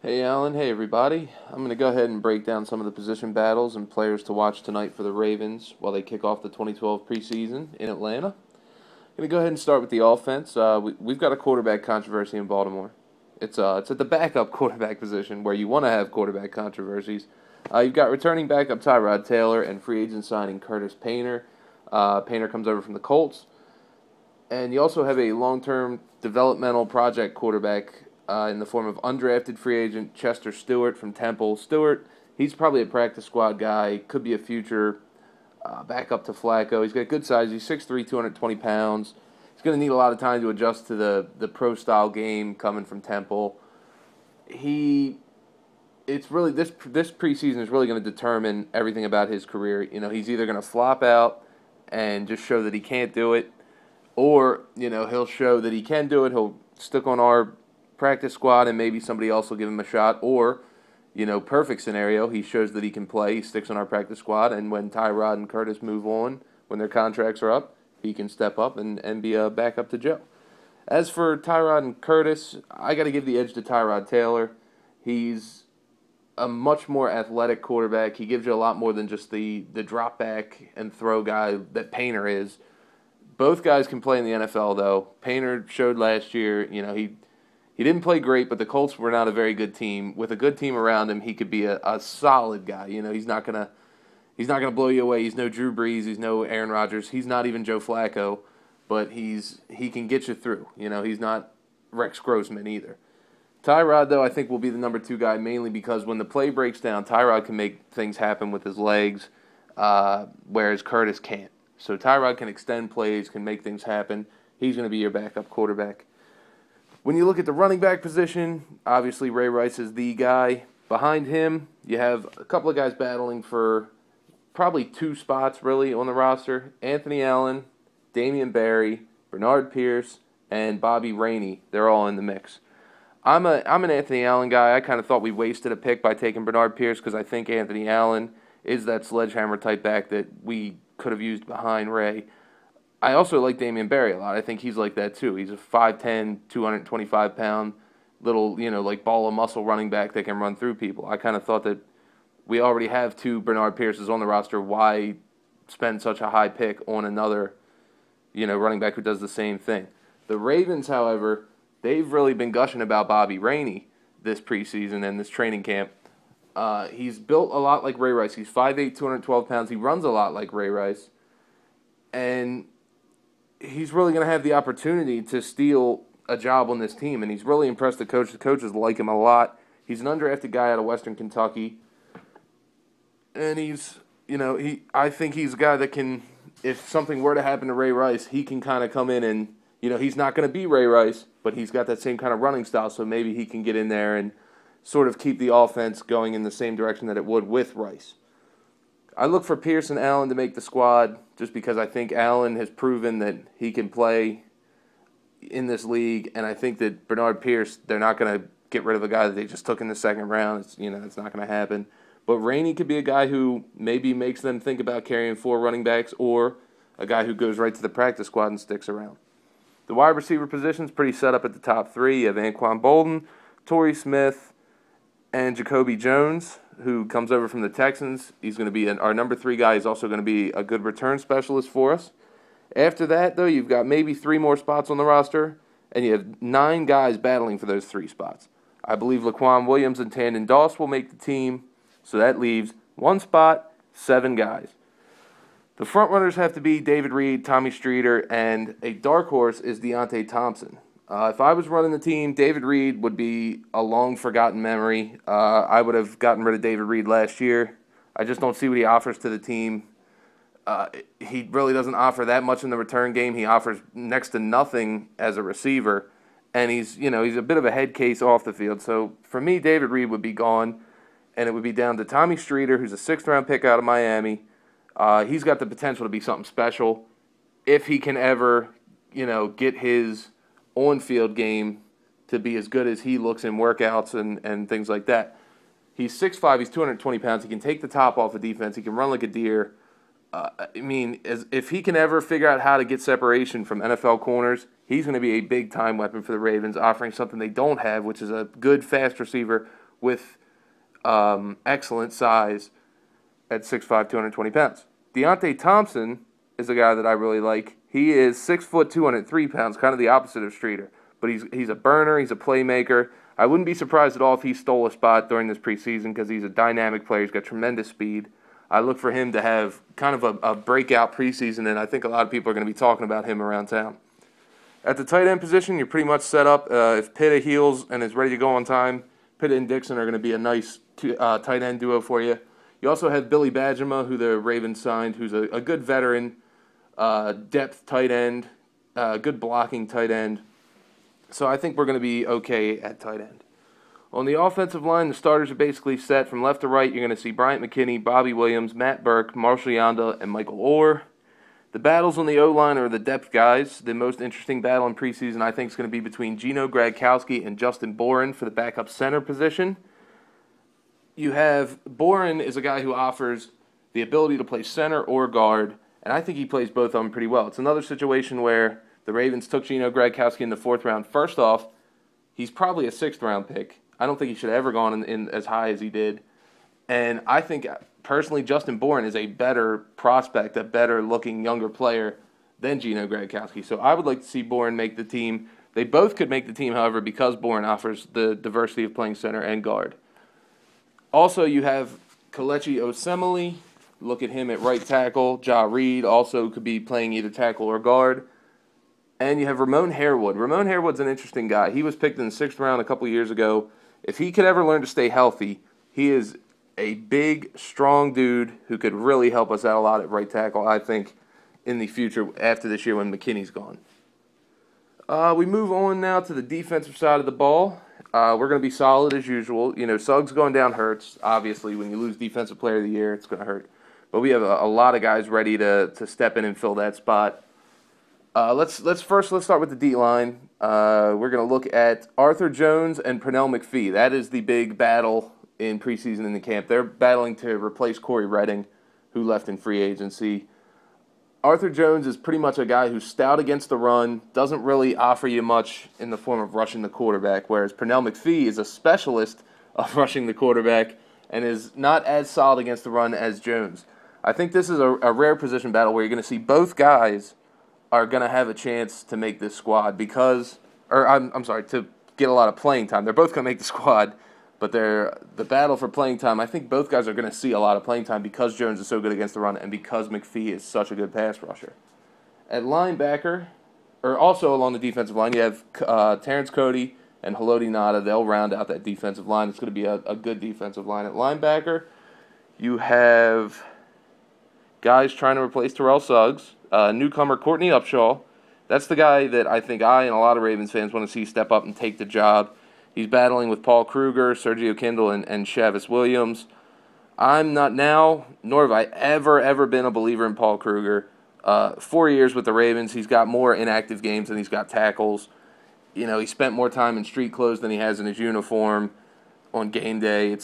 Hey Alan, hey everybody. I'm going to go ahead and break down some of the position battles and players to watch tonight for the Ravens while they kick off the 2012 preseason in Atlanta. I'm going to go ahead and start with the offense. We've got a quarterback controversy in Baltimore. It's at the backup quarterback position where you want to have quarterback controversies. You've got returning backup Tyrod Taylor and free agent signing Curtis Painter. Painter comes over from the Colts. And you also have a long-term developmental project quarterback in the form of undrafted free agent Chester Stewart from Temple. Stewart, he's probably a practice squad guy, could be a future backup to Flacco. He's got good size. He's 6'3", 220 pounds. He's going to need a lot of time to adjust to the pro-style game coming from Temple. It's really this preseason is really going to determine everything about his career. You know, he's either going to flop out and just show that he can't do it, or, he'll show that he can do it. He'll stick on our practice squad and maybe somebody else will give him a shot. Or, perfect scenario, he shows that he can play. He sticks on our practice squad. And when Tyrod and Curtis move on, when their contracts are up, he can step up and be a backup to Joe. As for Tyrod and Curtis, I got to give the edge to Tyrod Taylor. He's a much more athletic quarterback. He gives you a lot more than just the drop back and throw guy that Painter is. Both guys can play in the NFL, though. Painter showed last year, he didn't play great, but the Colts were not a very good team. With a good team around him, he could be a solid guy. He's not gonna blow you away. He's no Drew Brees. He's no Aaron Rodgers. He's not even Joe Flacco, but he can get you through. He's not Rex Grossman either. Tyrod, though, I think will be the number 2 guy, mainly because when the play breaks down, Tyrod can make things happen with his legs, whereas Curtis can't. So Tyrod can extend plays, can make things happen. He's going to be your backup quarterback. When you look at the running back position, obviously Ray Rice is the guy. Behind him, you have a couple of guys battling for probably 2 spots, really, on the roster. Anthony Allen, Damian Barry, Bernard Pierce, and Bobby Rainey. They're all in the mix. I'm an Anthony Allen guy. I kind of thought we wasted a pick by taking Bernard Pierce because I think Anthony Allen is that sledgehammer type back that we could have used behind Ray. I also like Damian Barry a lot. I think he's like that too. He's a 5'10", 225-pound little, like ball of muscle running back that can run through people. I kind of thought that we already have 2 Bernard Pierces on the roster. Why spend such a high pick on another, running back who does the same thing? The Ravens, however, they've really been gushing about Bobby Rainey this preseason and this training camp. He's built a lot like Ray Rice. He's 5'8", 212 pounds. He runs a lot like Ray Rice. And he's really going to have the opportunity to steal a job on this team. And he's really impressed the coach. The coaches like him a lot. He's an undrafted guy out of Western Kentucky. And I think he's a guy that can, if something were to happen to Ray Rice, he can kind of come in and, he's not going to be Ray Rice, but he's got that same kind of running style. So maybe he can get in there and sort of keep the offense going in the same direction that it would with Rice. I look for Pierce and Allen to make the squad just because I think Allen has proven that he can play in this league, and I think that Bernard Pierce, they're not going to get rid of a guy that they just took in the second round. It's not going to happen. But Rainey could be a guy who maybe makes them think about carrying 4 running backs, or a guy who goes right to the practice squad and sticks around. The wide receiver position's pretty set up at the top 3. You have Anquan Bolden, Torrey Smith, and Jacoby Jones, who comes over from the Texans. He's going to be our number 3 guy. He's also going to be a good return specialist for us. After that, though, you've got maybe 3 more spots on the roster, and you have 9 guys battling for those 3 spots. I believe Laquan Williams and Tandon Doss will make the team, so that leaves 1 spot, 7 guys. The front runners have to be David Reed, Tommy Streeter, and a dark horse is Deontay Thompson. If I was running the team, David Reed would be a long-forgotten memory. I would have gotten rid of David Reed last year. I just don't see what he offers to the team. He really doesn't offer that much in the return game. He offers next to nothing as a receiver, and he's a bit of a head case off the field. So for me, David Reed would be gone, and it would be down to Tommy Streeter, who's a 6th-round pick out of Miami. He's got the potential to be something special if he can ever, get his on-field game to be as good as he looks in workouts and things like that. He's 6'5", he's 220 pounds. He can take the top off of defense. He can run like a deer. If he can ever figure out how to get separation from NFL corners, he's going to be a big-time weapon for the Ravens, offering something they don't have, which is a good, fast receiver with excellent size at 6'5", 220 pounds. Deontay Thompson is a guy that I really like. He is 6 foot, 203 pounds, kind of the opposite of Streeter. But he's a burner, he's a playmaker. I wouldn't be surprised at all if he stole a spot during this preseason because he's a dynamic player. He's got tremendous speed. I look for him to have kind of a breakout preseason, and I think a lot of people are going to be talking about him around town. At the tight end position, you're pretty much set up. If Pitta heals and is ready to go on time, Pitta and Dixon are going to be a nice tight end duo for you. You also have Billy Badgema, who the Ravens signed, who's a good veteran, depth tight end, good blocking tight end. So I think we're going to be okay at tight end. On the offensive line, the starters are basically set. From left to right, you're going to see Bryant McKinney, Bobby Williams, Matt Burke, Marshall Yanda, and Michael Orr. The battles on the O-line are the depth guys. The most interesting battle in preseason, I think, is going to be between Gino Gradkowski and Justin Boren for the backup center position. You have Boren is a guy who offers the ability to play center or guard, and I think he plays both of them pretty well. It's another situation where the Ravens took Gino Gradkowski in the 4th round. First off, he's probably a 6th round pick. I don't think he should have ever gone in as high as he did. And I think, personally, Justin Boren is a better prospect, a better-looking younger player than Gino Gradkowski. So I would like to see Boren make the team. They both could make the team, however, because Boren offers the diversity of playing center and guard. Also, you have Kelechi Osemele. Look at him at right tackle. Ja Reed also could be playing either tackle or guard. And you have Ramon Harewood. Ramon Harewood's an interesting guy. He was picked in the 6th round a couple years ago. If he could ever learn to stay healthy, he is a big, strong dude who could really help us out a lot at right tackle, I think, in the future after this year when McKinney's gone. We move on now to the defensive side of the ball. We're going to be solid as usual. You know, Suggs going down hurts. Obviously, when you lose Defensive Player of the Year, it's going to hurt. But we have a lot of guys ready to step in and fill that spot. Let's start with the D-line. We're going to look at Arthur Jones and Pernell McPhee. That is the big battle in preseason in the camp. They're battling to replace Corey Redding, who left in free agency. Arthur Jones is pretty much a guy who's stout against the run, doesn't really offer you much in the form of rushing the quarterback, whereas Pernell McPhee is a specialist of rushing the quarterback and is not as solid against the run as Jones. I think this is a rare position battle where you're going to see both guys are going to have a chance to make this squad to get a lot of playing time. They're both going to make the squad, but the battle for playing time, I think both guys are going to see a lot of playing time because Jones is so good against the run and because McPhee is such a good pass rusher. At linebacker, or also along the defensive line, you have Terrence Cody and Haloti Ngata. They'll round out that defensive line. It's going to be a good defensive line. At linebacker, you have guys trying to replace Terrell Suggs. Newcomer Courtney Upshaw. That's the guy that I think I and a lot of Ravens fans want to see step up and take the job. He's battling with Paul Kruger, Sergio Kindle, and Chavis Williams. I'm not now, nor have I ever been a believer in Paul Kruger. 4 years with the Ravens, he's got more inactive games than he's got tackles. You know, he spent more time in street clothes than he has in his uniform on game day.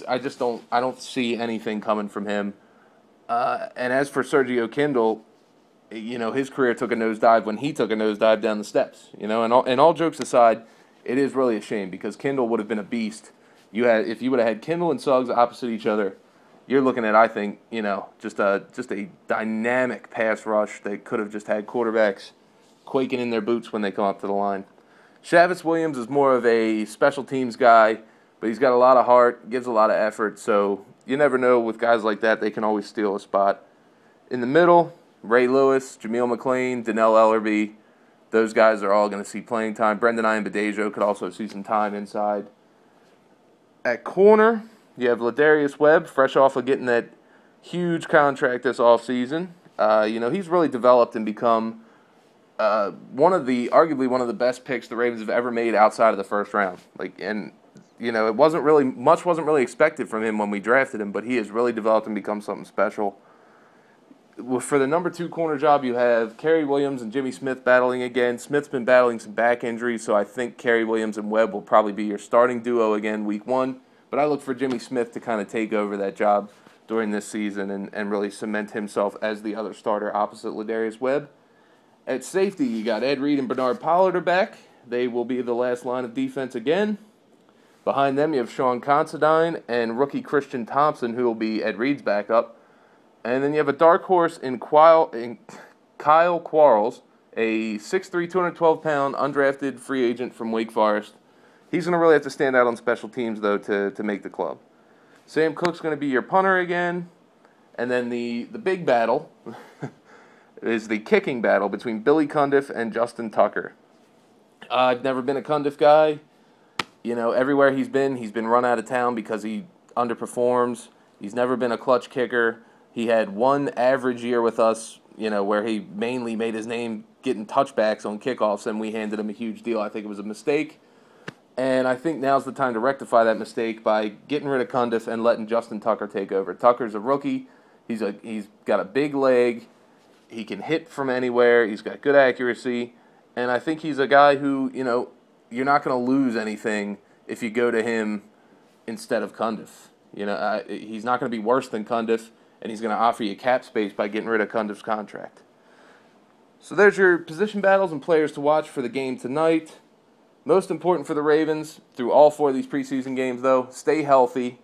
I don't see anything coming from him. And as for Sergio Kindle, you know, his career took a nosedive when he took a nosedive down the steps. You know, and all jokes aside, it is really a shame because Kindle would have been a beast. If you would have had Kindle and Suggs opposite each other, you're looking at, I think, you know, just a dynamic pass rush that could have just had quarterbacks quaking in their boots when they come up to the line. Chavis Williams is more of a special teams guy, but he's got a lot of heart, gives a lot of effort, so you never know with guys like that, they can always steal a spot. In the middle, Ray Lewis, Jameel McLean, Donnell Ellerby, those guys are all going to see playing time. Brendan Iambadejo could also see some time inside. At corner, you have Ladarius Webb, fresh off of getting that huge contract this offseason. You know, he's really developed and become arguably one of the best picks the Ravens have ever made outside of the first round. You know, wasn't really expected from him when we drafted him, but he has really developed and become something special. For the number 2 corner job, you have Kerry Williams and Jimmy Smith battling again. Smith's been battling some back injuries, so I think Kerry Williams and Webb will probably be your starting duo again week 1. But I look for Jimmy Smith to kind of take over that job during this season and really cement himself as the other starter opposite Ladarius Webb. At safety, you got Ed Reed and Bernard Pollard are back. They will be the last line of defense again. Behind them, you have Sean Considine and rookie Christian Thompson, who will be Ed Reed's backup. And then you have a dark horse in Kyle Quarles, a 6'3", 212-pound undrafted free agent from Wake Forest. He's going to really have to stand out on special teams, though, to make the club. Sam Cook's going to be your punter again. And then the big battle is the kicking battle between Billy Cundiff and Justin Tucker. I've never been a Cundiff guy. You know, everywhere he's been run out of town because he underperforms. He's never been a clutch kicker. He had one average year with us, you know, where he mainly made his name getting touchbacks on kickoffs, and we handed him a huge deal. I think it was a mistake. And I think now's the time to rectify that mistake by getting rid of Cundiff and letting Justin Tucker take over. Tucker's a rookie. He's got a big leg. He can hit from anywhere. He's got good accuracy. And I think he's a guy who, you know, you're not going to lose anything if you go to him instead of Cundiff. You know, he's not going to be worse than Cundiff, and he's going to offer you cap space by getting rid of Cundiff's contract. So there's your position battles and players to watch for the game tonight. Most important for the Ravens through all 4 of these preseason games, though, stay healthy,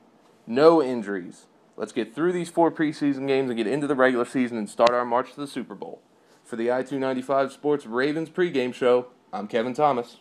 no injuries. Let's get through these 4 preseason games and get into the regular season and start our march to the Super Bowl. For the I-295 Sports Ravens pregame show, I'm Kevin Thomas.